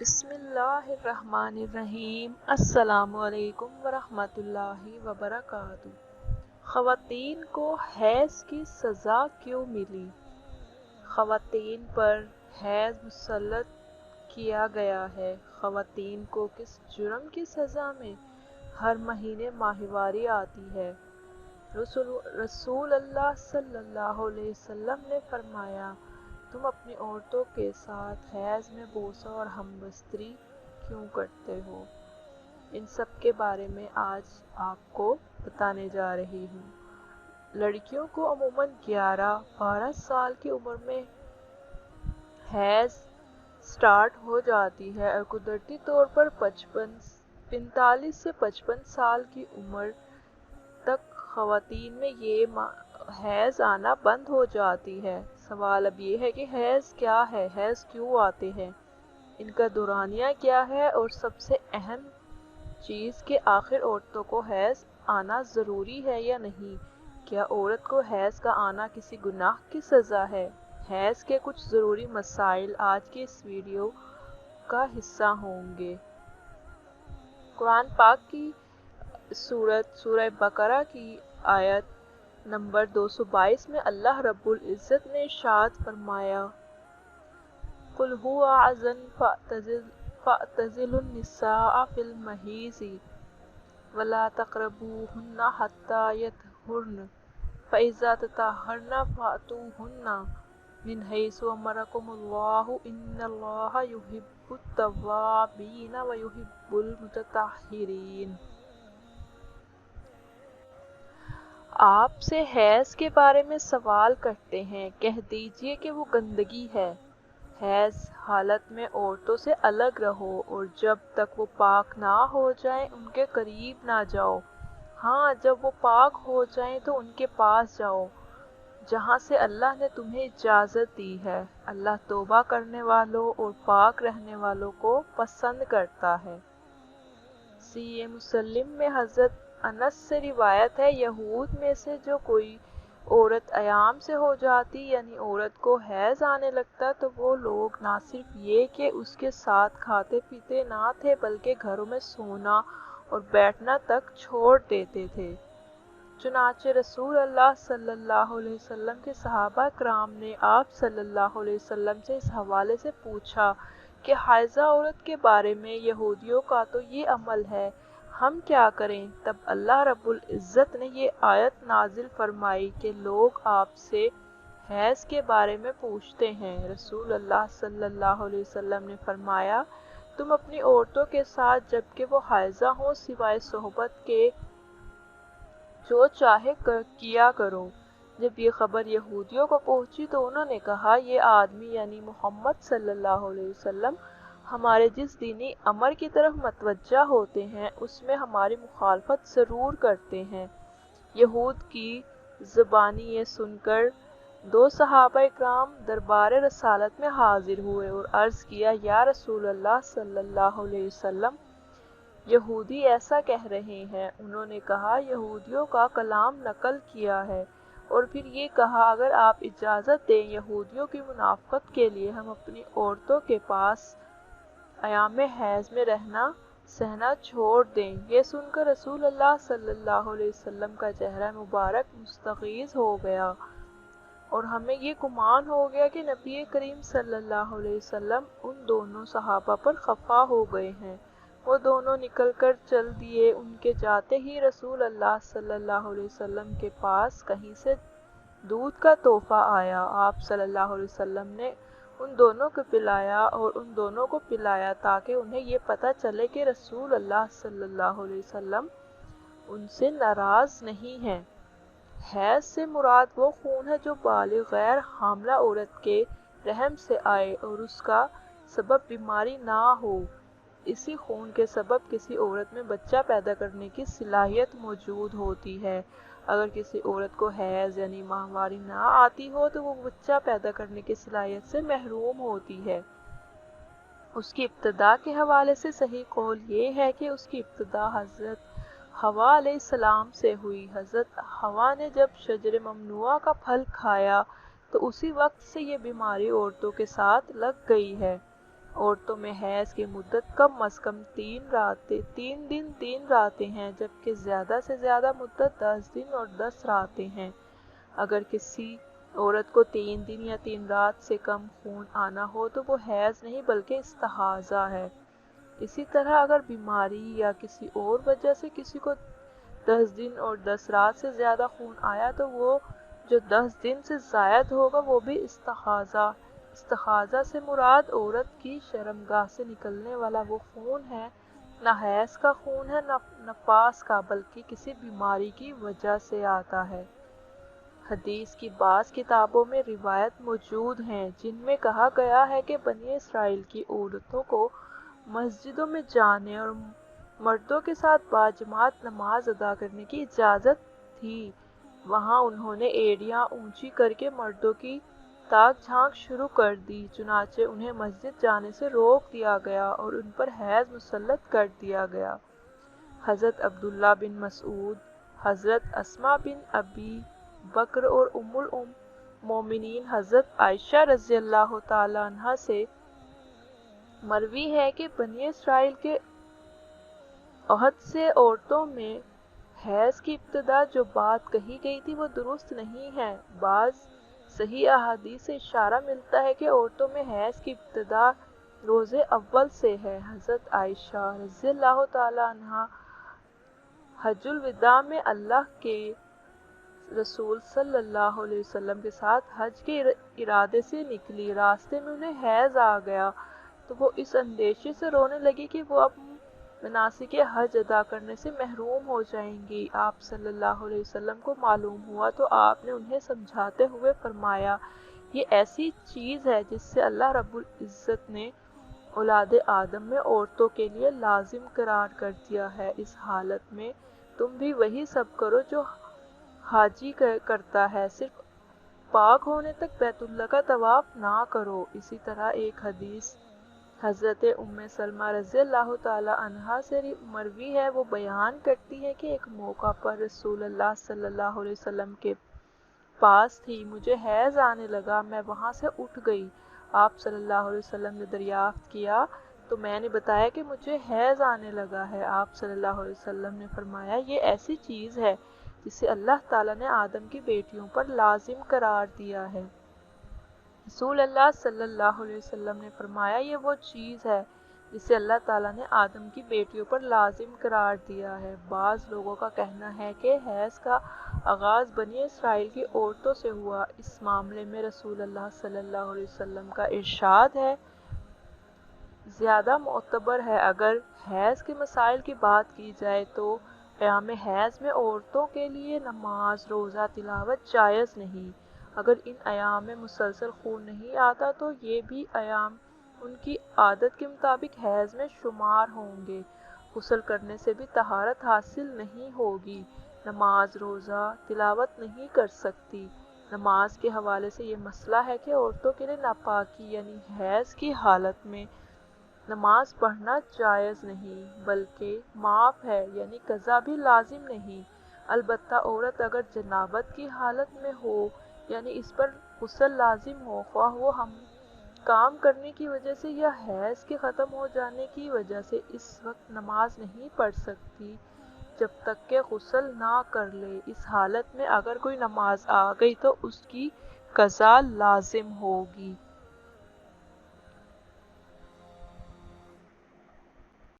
بسم اللہ الرحمن الرحیم۔ السلام علیکم ورحمۃ اللہ وبرکاتہ۔ خواتین کو حیض کی سزا کیوں ملی؟ خواتین پر حیض مسلط کیا گیا ہے۔ خواتین کو کس جرم کی سزا میں ہر مہینے ماہواری آتی ہے؟ رسول اللہ صلی اللہ علیہ وسلم نے فرمایا، تم اپنی عورتوں کے ساتھ حیض میں بوسہ اور ہم بستری کیوں کرتے ہو؟ ان سب کے بارے میں آج آپ کو بتانے جا رہی ہوں۔ لڑکیوں کو عموماً 11-12 سال کی عمر میں حیض سٹارٹ ہو جاتی ہے اور قدرتی طور پر 45 سے 55 سال کی عمر تک خواتین میں یہ حیض آنا بند ہو جاتی ہے۔ سوال اب یہ ہے کہ حیض کیا ہے؟ حیض کیوں آتے ہیں؟ ان کا دورانیہ کیا ہے؟ اور سب سے اہم چیز کہ آخر عورتوں کو حیض آنا ضروری ہے یا نہیں؟ کیا عورت کو حیض کا آنا کسی گناہ کی سزا ہے؟ حیض کے کچھ ضروری مسائل آج کی اس ویڈیو کا حصہ ہوں گے۔ قرآن پاک کی سورہ بقرہ کی آیت نمبر 222 میں اللہ رب العزت نے ارشاد فرمایا، قُلْ هُوَ أَذًى فَاعْتَزِلُوا النِّسَاءَ فِي الْمَحِيضِ وَلَا تَقْرَبُوهُنَّ حَتَّى يَطْهُرْنَ فَإِذَا تَطَهَّرْنَ فَأْتُوهُنَّ مِنْ حَيْثُ أَمَرَكُمُ اللَّهُ إِنَّ اللَّهَ يُحِبُّ التَّوَّابِينَ وَيُحِبُّ الْمُتَطَهِّرِينَ۔ آپ سے حیض کے بارے میں سوال کرتے ہیں، کہہ دیجئے کہ وہ گندگی ہے۔ حیض حالت میں عورتوں سے الگ رہو اور جب تک وہ پاک نہ ہو جائیں ان کے قریب نہ جاؤ۔ ہاں، جب وہ پاک ہو جائیں تو ان کے پاس جاؤ جہاں سے اللہ نے تمہیں اجازت دی ہے۔ اللہ توبہ کرنے والوں اور پاک رہنے والوں کو پسند کرتا ہے۔ صحیح مسلم میں حضرت انس سے روایت ہے، یہود میں سے جو کوئی عورت ایام سے ہو جاتی یعنی عورت کو حیض آنے لگتا تو وہ لوگ نہ صرف یہ کہ اس کے ساتھ کھاتے پیتے نہ تھے بلکہ گھروں میں سونا اور بیٹھنا تک چھوڑ دیتے تھے۔ چنانچہ رسول اللہ صلی اللہ علیہ وسلم کے صحابہ کرام نے آپ صلی اللہ علیہ وسلم سے اس حوالے سے پوچھا کہ حائضہ عورت کے بارے میں یہودیوں کا تو یہ عمل ہے، ہم کیا کریں؟ تب اللہ رب العزت نے یہ آیت نازل فرمائی کہ لوگ آپ سے حیض کے بارے میں پوچھتے ہیں۔ رسول اللہ صلی اللہ علیہ وسلم نے فرمایا، تم اپنی عورتوں کے ساتھ جبکہ وہ حائضہ ہوں سوائے صحبت کے جو چاہے کیا کرو۔ جب یہ خبر یہودیوں کو پہنچی تو انہوں نے کہا، یہ آدمی یعنی محمد صلی اللہ علیہ وسلم ہمارے جس دینی امر کی طرف متوجہ ہوتے ہیں اس میں ہماری مخالفت ضرور کرتے ہیں۔ یہود کی زبانی یہ سن کر دو صحابہ اکرام دربار رسالت میں حاضر ہوئے اور عرض کیا، یا رسول اللہ صلی اللہ علیہ وسلم، یہودی ایسا کہہ رہے ہیں۔ انہوں نے کہا، یہودیوں کا کلام نقل کیا ہے اور پھر یہ کہا، اگر آپ اجازت دیں یہودیوں کی منافقت کے لیے ہم اپنی عورتوں کے پاس ایام حیض میں رہنا سہنا چھوڑ دیں۔ یہ سن کر رسول اللہ صلی اللہ علیہ وسلم کا چہرہ مبارک مستغیث ہو گیا اور ہمیں یہ گمان ہو گیا کہ نبی کریم صلی اللہ علیہ وسلم ان دونوں صحابہ پر خفا ہو گئے ہیں۔ وہ دونوں نکل کر چل دیے۔ ان کے جاتے ہی رسول اللہ صلی اللہ علیہ وسلم کے پاس کہیں سے دودھ کا تحفہ آیا۔ آپ صلی اللہ علیہ وسلم نے ان دونوں کو پلایا اور ان دونوں کو پلایا تاکہ انہیں یہ پتہ چلے کہ رسول اللہ صلی اللہ علیہ وسلم ان سے ناراض نہیں ہیں۔ حیض سے مراد وہ خون ہے جو بالغ غیر حاملہ عورت کے رحم سے آئے اور اس کا سبب بیماری نہ ہو۔ اسی خون کے سبب کسی عورت میں بچہ پیدا کرنے کی صلاحیت موجود ہوتی ہے۔ اگر کسی عورت کو حیض یعنی ماہواری نہ آتی ہو تو وہ بچہ پیدا کرنے کی صلاحیت سے محروم ہوتی ہے۔ اس کی ابتدا کے حوالے سے صحیح قول یہ ہے کہ اس کی ابتدا حضرت حوا علیہ السلام سے ہوئی۔ حضرت حوا نے جب شجر ممنوعہ کا پھل کھایا تو اسی وقت سے یہ بیماری عورتوں کے ساتھ لگ گئی ہے عورتوں میں حیض کی مدت کم از کم 3 دن 3 راتیں ہیں، جبکہ زیادہ سے زیادہ مدت 10 دن اور 10 راتیں ہیں۔ اگر کسی عورت کو 3 دن یا 3 رات سے کم خون آنا ہو تو وہ حیض نہیں بلکہ استحاضہ ہے۔ اسی طرح اگر بیماری یا کسی اور وجہ سے کسی کو 10 دن اور 10 رات سے زیادہ خون آیا تو وہ جو 10 دن سے زائد ہوگا وہ بھی استحاضہ۔ استحاضہ سے مراد عورت کی شرمگاہ سے نکلنے والا وہ خون ہے، نہ حیض کا خون ہے نہ نفاس کا، بلکہ کسی بیماری کی وجہ سے آتا ہے۔ حدیث کی بعض کتابوں میں روایت موجود ہیں جن میں کہا گیا ہے کہ بنی اسرائیل کی عورتوں کو مسجدوں میں جانے اور مردوں کے ساتھ باجماعت نماز ادا کرنے کی اجازت تھی۔ وہاں انہوں نے ایڑیاں اونچی کر کے مردوں کی تاک جھانک شروع کر دی، چنانچہ انہیں مسجد جانے سے روک دیا گیا اور ان پر حیض مسلط کر دیا گیا۔ حضرت عبداللہ بن مسعود، حضرت اسماء بن ابی بکر اور ام المومنین حضرت عائشہ رضی اللہ تعالی عنہا سے مروی ہے کہ بنی اسرائیل کے عہد سے عورتوں میں حیض کی ابتدا جو بات کہی گئی تھی وہ درست نہیں ہے۔ بعض صحیح احادیث سے اشارہ ملتا ہے کہ عورتوں میں حیض کی ابتدا روزے اول سے ہے۔ حضرت عائشہ رضی اللہ تعالی عنہا حج الوداع میں اللہ کے رسول صلی اللہ علیہ وسلم کے ساتھ حج کے ارادے سے نکلی، راستے میں انہیں حیض آ گیا تو وہ اس اندیشے سے رونے لگی کہ وہ اب مناسک حج ادا کرنے سے محروم ہو جائیں گی۔ آپ صلی اللہ علیہ وسلم کو معلوم ہوا تو آپ نے انہیں سمجھاتے ہوئے فرمایا، یہ ایسی چیز ہے جس سے اللہ رب العزت نے اولاد آدم میں عورتوں کے لیے لازم قرار کر دیا ہے، اس حالت میں تم بھی وہی سب کرو جو حاجی کرتا ہے، صرف پاک ہونے تک بیت اللہ کا طواف نہ کرو۔ اسی طرح ایک حدیث حضرت ام سلمہ رضی اللہ تعالی عنہا سے مروی ہے، وہ بیان کرتی ہے کہ ایک موقع پر رسول اللہ صلی اللہ علیہ وسلم کے پاس تھی، مجھے حیض آنے لگا، میں وہاں سے اٹھ گئی، آپ صلی اللہ علیہ وسلم نے دریافت کیا تو میں نے بتایا کہ مجھے حیض آنے لگا ہے۔ آپ صلی اللہ علیہ وسلم نے فرمایا، یہ ایسی چیز ہے جسے اللہ تعالیٰ نے آدم کی بیٹیوں پر لازم قرار دیا ہے۔ رسول اللہ صلی اللہ علیہ وسلم نے فرمایا، یہ وہ چیز ہے جسے اللہ تعالیٰ نے آدم کی بیٹیوں پر لازم قرار دیا ہے۔ بعض لوگوں کا کہنا ہے کہ حیض کا آغاز بنی اسرائیل کی عورتوں سے ہوا۔ اس معاملے میں رسول اللہ صلی اللہ علیہ وسلم کا ارشاد ہے زیادہ معتبر ہے۔ اگر حیض کے مسائل کی بات کی جائے تو ایام حیض میں عورتوں کے لیے نماز، روزہ، تلاوت جائز نہیں۔ اگر ان ایام میں مسلسل خون نہیں آتا تو یہ بھی ایام ان کی عادت کے مطابق حیض میں شمار ہوں گے۔ غسل کرنے سے بھی طہارت حاصل نہیں ہوگی، نماز، روزہ، تلاوت نہیں کر سکتی۔ نماز کے حوالے سے یہ مسئلہ ہے کہ عورتوں کے لیے ناپاکی یعنی حیض کی حالت میں نماز پڑھنا جائز نہیں بلکہ معاف ہے، یعنی قضا بھی لازم نہیں۔ البتہ عورت اگر جنابت کی حالت میں ہو یعنی اس پر غسل لازم ہو، خواہ وہ ہم کام کرنے کی وجہ سے یا حیض کے ختم ہو جانے کی وجہ سے، اس وقت نماز نہیں پڑھ سکتی جب تک کہ غسل نہ کر لے۔ اس حالت میں اگر کوئی نماز آ گئی تو اس کی قضا لازم ہوگی۔